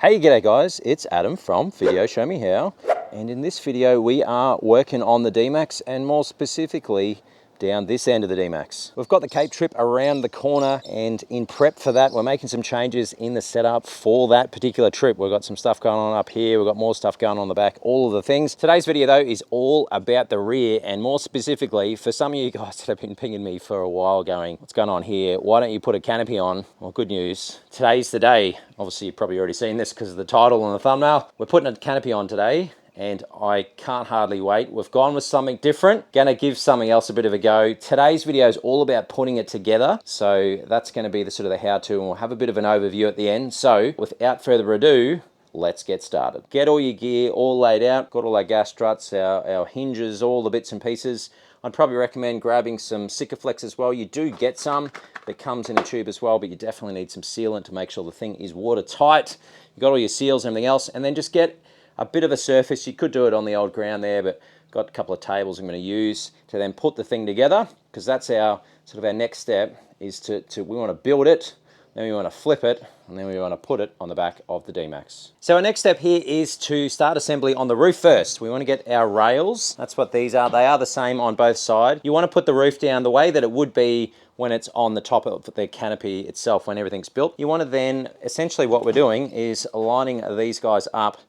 Hey, g'day guys, it's Adam from Video Show Me How, and in this video we are working on the D-Max and more specifically down this end of the D-Max. We've got the Cape trip around the corner, and in prep for that we're making some changes in the setup for that particular trip. We've got some stuff going on up here, we've got more stuff going on the back, all of the things. Today's video though is all about the rear, and more specifically for some of you guys that have been pinging me for a while going, what's going on here? Why don't you put a canopy on? Well, good news, today's the day. Obviously you've probably already seen this because of the title and the thumbnail. We're putting a canopy on today, and I can't hardly wait. We've gone with something different. Gonna give something else a bit of a go. Today's video is all about putting it together. So that's gonna be the sort of the how-to, and we'll have a bit of an overview at the end. So without further ado, let's get started. Get all your gear all laid out. Got all our gas struts, our hinges, all the bits and pieces. I'd probably recommend grabbing some Sikaflex as well. You do get some that comes in a tube as well, but you definitely need some sealant to make sure the thing is watertight. You've got all your seals and everything else, and then just get a bit of a surface. You could do it on the old ground there, but got a couple of tables I'm going to use to then put the thing together, because that's our sort of our next step, is to we want to build it, then we want to flip it, and then we want to put it on the back of the D-Max. So our next step here is to start assembly on the roof first. We want to get our rails. That's what these are. They are the same on both sides. You want to put the roof down the way that it would be when it's on the top of the canopy itself, when everything's built. You want to then, essentially what we're doing is aligning these guys up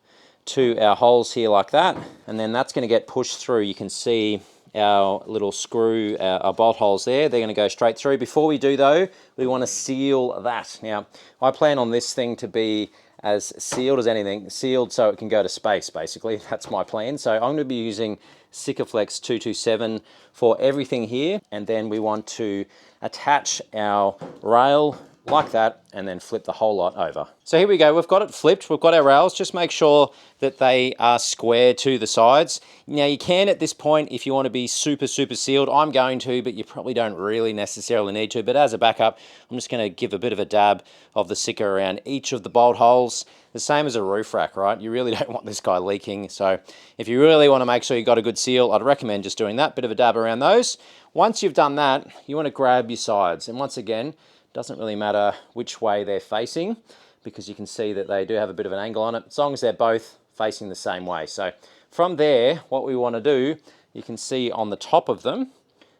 to our holes here like that, and then that's going to get pushed through. You can see our little screw, our bolt holes there, they're going to go straight through. Before we do though, we want to seal that. Now, I plan on this thing to be as sealed as anything, sealed so it can go to space, basically. That's my plan. So I'm going to be using Sikaflex 227 for everything here, and then we want to attach our rail like that, and then flip the whole lot over. So here we go, we've got it flipped, we've got our rails. Just make sure that they are square to the sides. Now you can at this point, if you want to be super sealed, I'm going to, but you probably don't really necessarily need to. But as a backup, I'm just going to give a bit of a dab of the Sika around each of the bolt holes. The same as a roof rack, right? You really don't want this guy leaking. So if you really want to make sure you got a good seal, I'd recommend just doing that, bit of a dab around those. Once you've done that, you want to grab your sides. And once again, doesn't really matter which way they're facing, because you can see that they do have a bit of an angle on it, as long as they're both facing the same way. So from there, what we want to do, you can see on the top of them,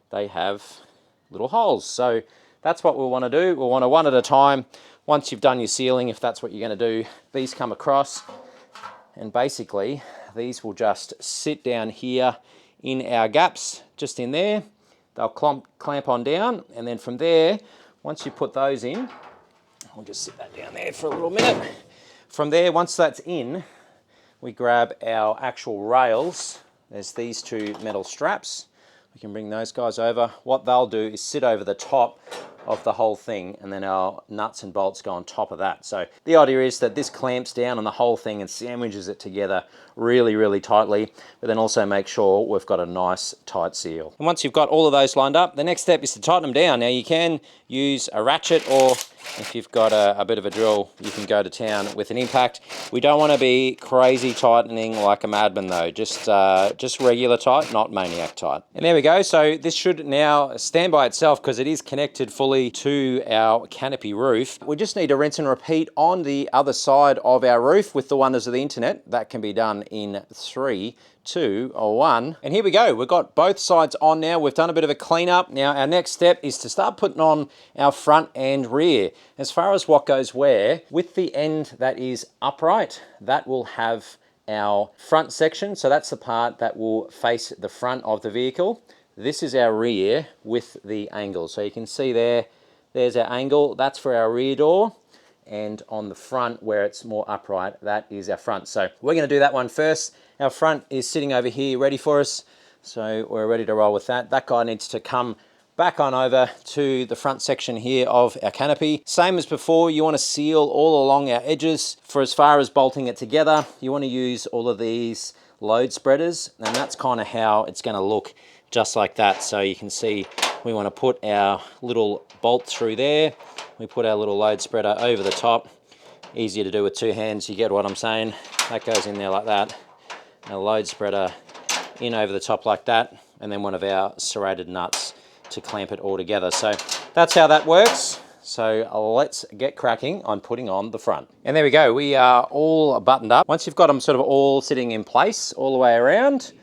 they have little holes. So that's what we want to do. We'll want to one at a time. Once you've done your sealing, if that's what you're going to do, these come across, and basically these will just sit down here in our gaps, just in there. They'll clamp on down, and then from there, once you put those in, I'll just sit that down there for a little minute. From there, once that's in, we grab our actual rails. There's these two metal straps. We can bring those guys over. What they'll do is sit over the top of the whole thing, and then our nuts and bolts go on top of that. So the idea is that this clamps down on the whole thing and sandwiches it together really tightly, but then also make sure we've got a nice tight seal. And once you've got all of those lined up, the next step is to tighten them down. Now you can use a ratchet, or if you've got a bit of a drill, you can go to town with an impact. We don't want to be crazy tightening like a madman though, just regular tight, not maniac tight. And there we go. So this should now stand by itself because it is connected fully to our canopy roof. We just need to rinse and repeat on the other side of our roof with the wonders of the internet. That can be done in 3, 2, or 1. And here we go. We've got both sides on now. We've done a bit of a cleanup. Now our next step is to start putting on our front and rear. As far as what goes where, with the end that is upright, that will have our front section. So that's the part that will face the front of the vehicle. This is our rear with the angle. So you can see there's our angle. That's for our rear door. And on the front where it's more upright, that is our front. So we're going to do that one first. Our front is sitting over here ready for us. So we're ready to roll with that. That guy needs to come back on over to the front section here of our canopy. Same as before, you want to seal all along our edges. For as far as bolting it together, you want to use all of these load spreaders, and that's kind of how it's going to look, just like that. So you can see we want to put our little bolt through there. We put our little load spreader over the top. Easier to do with two hands, you get what I'm saying. That goes in there like that. Our load spreader in over the top like that, and then one of our serrated nuts to clamp it all together. So that's how that works. So let's get cracking on putting on the front. And there we go, we are all buttoned up. Once you've got them sort of all sitting in place all the way around,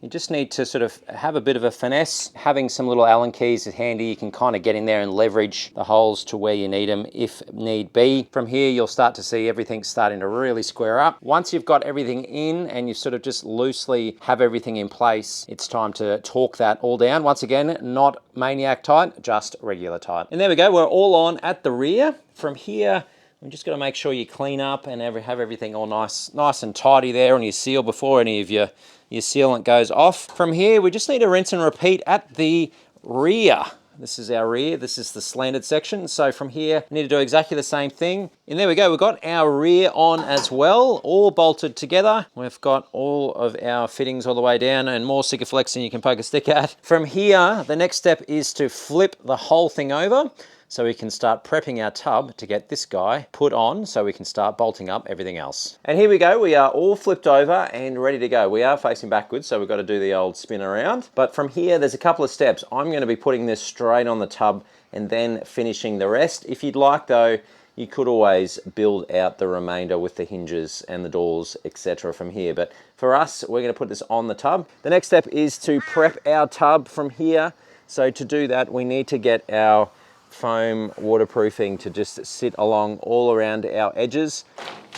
you just need to sort of have a bit of a finesse. Having some little Allen keys is handy. You can kind of get in there and leverage the holes to where you need them if need be. From here, you'll start to see everything starting to really square up. Once you've got everything in and you sort of just loosely have everything in place, it's time to torque that all down. Once again, not maniac tight, just regular tight. And there we go, we're all on at the rear. From here, I'm just going to make sure you clean up and have everything all nice and tidy there on your seal before any of your sealant goes off. From here, we just need to rinse and repeat at the rear. This is our rear, this is the slanted section. So from here, we need to do exactly the same thing. And there we go, we've got our rear on as well, all bolted together. We've got all of our fittings all the way down and more Sikaflex than you can poke a stick at. From here, the next step is to flip the whole thing over, so we can start prepping our tub to get this guy put on so we can start bolting up everything else. And here we go, we are all flipped over and ready to go. We are facing backwards, so we've got to do the old spin around. But from here, there's a couple of steps. I'm going to be putting this straight on the tub and then finishing the rest. If you'd like though, you could always build out the remainder with the hinges and the doors, etc. from here. But for us, we're going to put this on the tub. The next step is to prep our tub from here. So to do that, we need to get our foam waterproofing to just sit along all around our edges.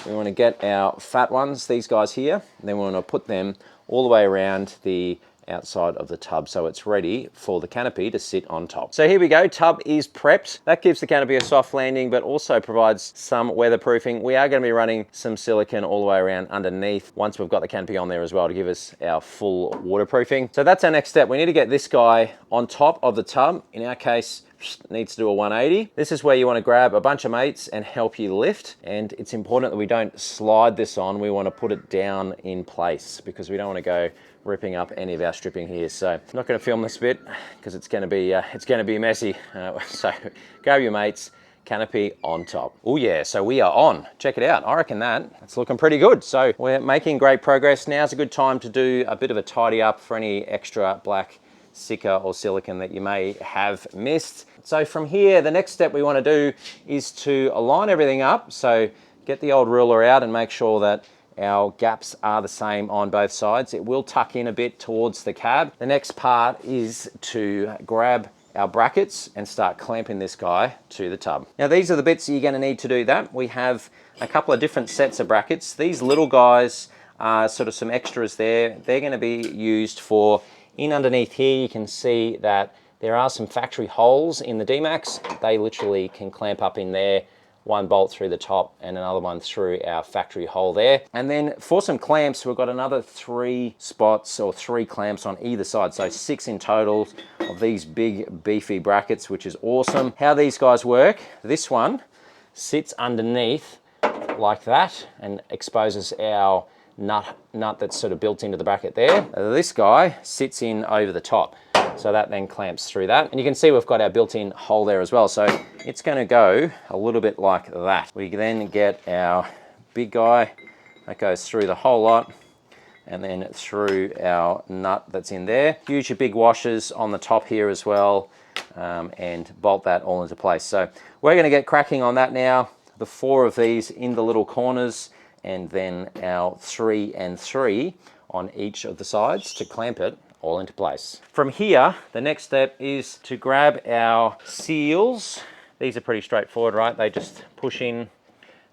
We want to get our fat ones, these guys here, and then we want to put them all the way around the outside of the tub so it's ready for the canopy to sit on top. So here we go, tub is prepped. That gives the canopy a soft landing but also provides some weatherproofing. We are going to be running some silicone all the way around underneath once we've got the canopy on there as well to give us our full waterproofing. So that's our next step. We need to get this guy on top of the tub. In our case, needs to do a 180. This is where you want to grab a bunch of mates and help you lift. And it's important that we don't slide this on. We want to put it down in place because we don't want to go ripping up any of our stripping here. So I'm not going to film this bit because it's going to be messy. So grab your mates, canopy on top. Oh yeah, so we are on. Check it out. I reckon that's looking pretty good. So we're making great progress. Now's a good time to do a bit of a tidy up for any extra black Sika or silicone that you may have missed. So from here, the next step we want to do is to align everything up. So get the old ruler out and make sure that our gaps are the same on both sides. It will tuck in a bit towards the cab. The next part is to grab our brackets and start clamping this guy to the tub. Now these are the bits that you're going to need to do that. We have a couple of different sets of brackets. These little guys are sort of some extras there. They're going to be used for in underneath here. You can see that there are some factory holes in the D-Max. They literally can clamp up in there, one bolt through the top and another one through our factory hole there. And then for some clamps, we've got another 3 spots or 3 clamps on either side. So 6 in total of these big beefy brackets, which is awesome. How these guys work, this one sits underneath like that and exposes our nut that's sort of built into the bracket there. This guy sits in over the top. So that then clamps through that. And you can see we've got our built-in hole there as well. So it's going to go a little bit like that. We then get our big guy that goes through the whole lot and then through our nut that's in there. Use your big washers on the top here as well and bolt that all into place. So we're going to get cracking on that now. The 4 of these in the little corners and then our 3 and 3 on each of the sides to clamp it all into place. From here, the next step is to grab our seals. These are pretty straightforward, right? They just push in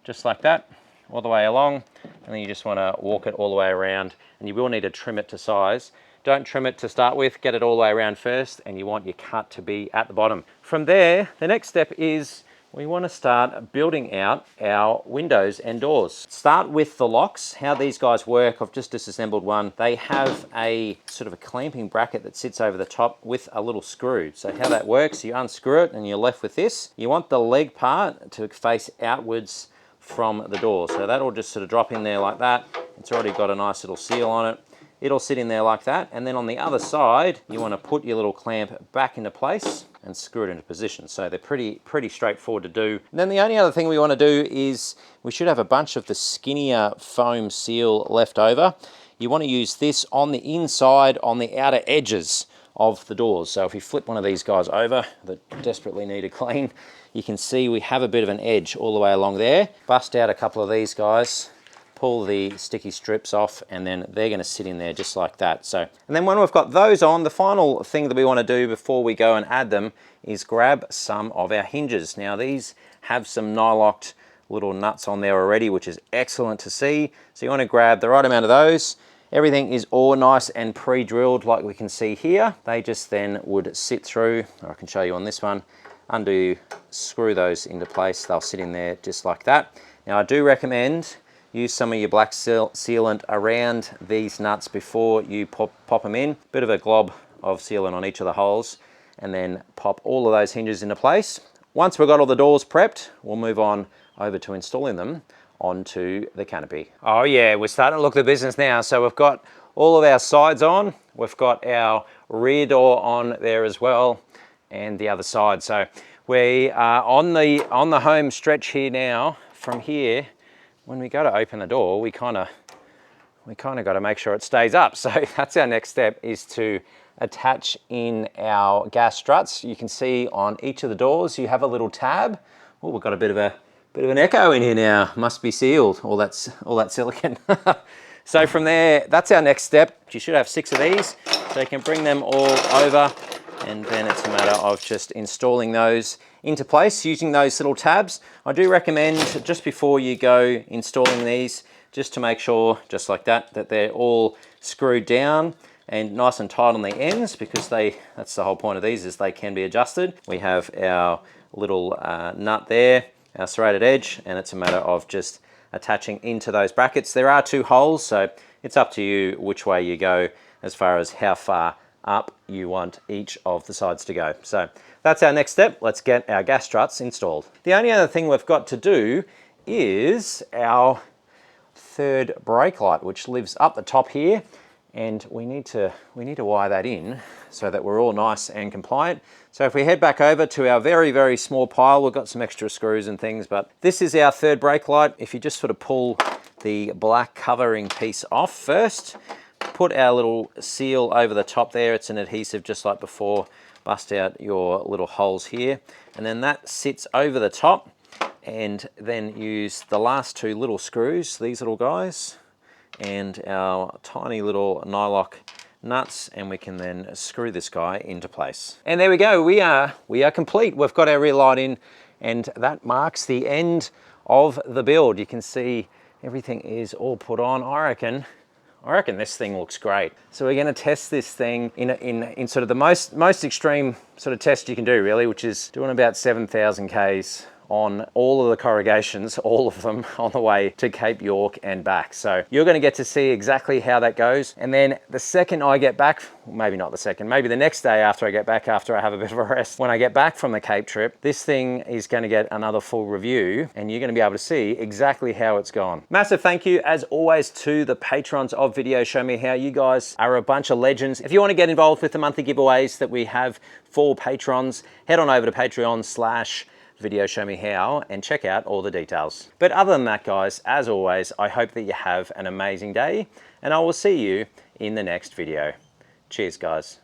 just like that, all the way along, and then you just want to walk it all the way around, and you will need to trim it to size. Don't trim it to start with, get it all the way around first, and you want your cut to be at the bottom. From there, the next step is we want to start building out our windows and doors. Start with the locks. How these guys work, I've just disassembled one. They have a sort of a clamping bracket that sits over the top with a little screw. So how that works, you unscrew it and you're left with this. You want the leg part to face outwards from the door. So that'll just sort of drop in there like that. It's already got a nice little seal on it. It'll sit in there like that. And then on the other side, you want to put your little clamp back into place and screw it into position. So they're pretty straightforward to do. And then the only other thing we want to do is we should have a bunch of the skinnier foam seal left over. You want to use this on the inside, on the outer edges of the doors. So if you flip one of these guys over that desperately need a clean, you can see we have a bit of an edge all the way along there. Bust out a couple of these guys, pull the sticky strips off, and then they're going to sit in there just like that. So, and then when we've got those on, the final thing that we want to do before we go and add them is grab some of our hinges. Now these have some nylocked little nuts on there already, which is excellent to see. So you want to grab the right amount of those. Everything is all nice and pre-drilled like we can see here. They just then would sit through, or I can show you on this one, undo, screw those into place. They'll sit in there just like that. Now I do recommend use some of your black sealant around these nuts before you pop them in. Bit of a glob of sealant on each of the holes, and then pop all of those hinges into place. Once we've got all the doors prepped, we'll move on over to installing them onto the canopy. Oh yeah, we're starting to look the business now. So we've got all of our sides on, we've got our rear door on there as well, and the other side. So we are on the home stretch here now. From here, when we go to open the door, we kind of got to make sure it stays up. So that's our next step, is to attach in our gas struts. You can see on each of the doors you have a little tab. Oh, we've got a bit of an echo in here now. Must be sealed, all that silicone. So from there, that's our next step. You should have 6 of these, so you can bring them all over, and then it's a matter of just installing those into place using those little tabs. I do recommend, just before you go installing these, just to make sure, just like that, that they're all screwed down and nice and tight on the ends, because that's the whole point of these, is they can be adjusted. We have our little nut there, our serrated edge, and it's a matter of just attaching into those brackets. There are 2 holes, so it's up to you which way you go as far as how far up you want each of the sides to go. So that's our next step. Let's get our gas struts installed. The only other thing we've got to do is our third brake light, which lives up the top here, and we need to wire that in so that we're all nice and compliant. So if we head back over to our very, very small pile, we've got some extra screws and things, but this is our third brake light. If you just sort of pull the black covering piece off first, put our little seal over the top there. It's an adhesive just like before. Bust out your little holes here, and then that sits over the top, and then use the last 2 little screws, these little guys, and our tiny little nylock nuts, and we can then screw this guy into place. And there we go, we are complete. We've got our rear light in, and that marks the end of the build. You can see everything is all put on. I reckon this thing looks great. So we're going to test this thing in sort of the most extreme sort of test you can do, really, which is doing about 7,000 Ks on all of the corrugations, all of them, on the way to Cape York and back. So you're going to get to see exactly how that goes. And then the second I get back, maybe not the second, maybe the next day after I get back, after I have a bit of a rest, when I get back from the Cape trip, this thing is going to get another full review, and you're going to be able to see exactly how it's gone. Massive thank you, as always, to the patrons of Video Show Me How. You guys are a bunch of legends. If you want to get involved with the monthly giveaways that we have for patrons, head on over to Patreon/Video Show Me How and check out all the details. But other than that, guys, as always, I hope that you have an amazing day, and I will see you in the next video. Cheers, guys.